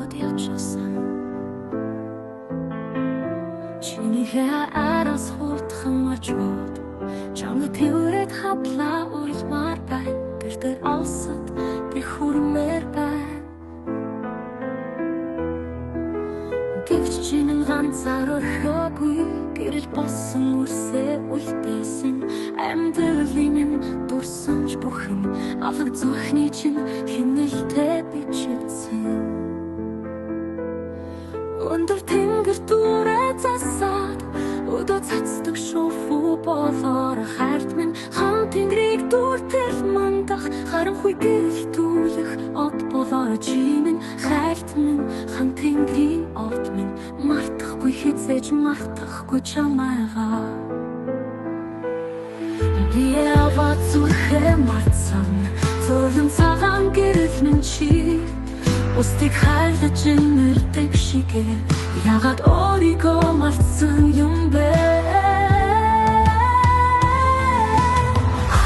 бодлоод явчихсан. Чиний араас хурдхан очвод чамд тэрвэрэд хаплаа уйлмаар бай. Гэртээ алсад би хүрмээр бай. Гэвч чиний ганцаар орхиогүй гэрэл болсон үрсээ үлдээсэн. Амьдралын минь дурсамж бүхэн алга зүрхний чинь хинэлтэй бичигдсэн. Өндөр тэнгэр дүүрээ засаад өдөө цацдаг шууфу болоор хайрт минь хан тэнгэрийг дүүртэл мандах харанхуй гэрэлтүүлэх од болоор чи минь хайрт минь хан тэнгэрийн од минь мартахгүй хизээж мартахгүй чамайгаа. Би яваад зүрхээ марцсан зөөлөн цагаан гэрэл минь чи устыг хайлаж нэрдэг шигээ ягаад өөрийгөө мартсан юм бэ?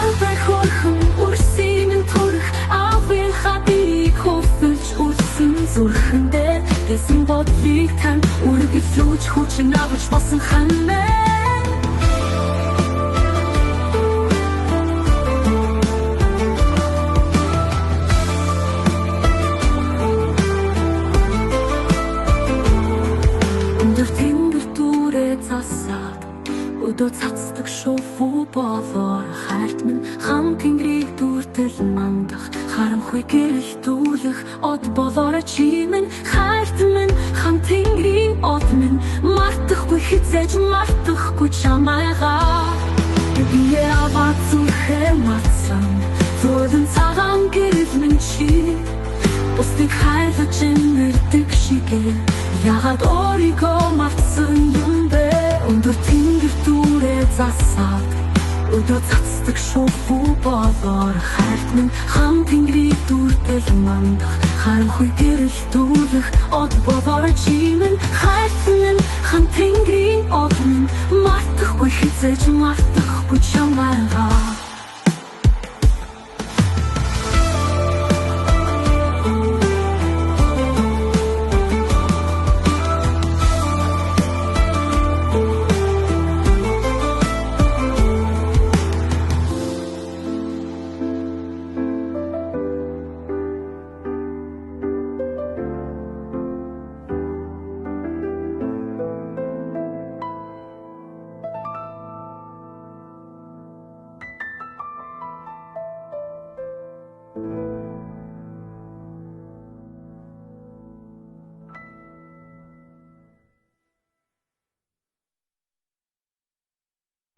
Албай хөрхөн үрсийн минь төрөх авил хабиг хөфөлж үрсэн зүрхэндээ дэсэн бодлыг тань үргэлжлүүлж хүчин авч болсон ханаа. Өдөө цацдаг шууфу болоор хайрт минь хан тэнгэрийг дүүртэл мандах харанхуй гэрэлтүүлэх од болоор чи минь хайрт минь хан тэнгэрийн од минь мартахгүй хизээж мартахгүй чамайгаа. Би яваад зүрхээ марцсан зөөлөн цагаан гэрэл минь чи устыг хайлаж нэрдэг шигээ ягаад өөрийгөө мартсан юм бэ? Өндөр тэнгэр дүүрээ засаад өдөө цацдаг шууфу болоор хайрт минь хан тэнгэрийг дүүртэл мандах харанхуй гэрэлтүүлэх од болоор чи минь хайрт минь хан тэнгэрийн од минь мартахгүй хизээж мартахгүй чамайгаа.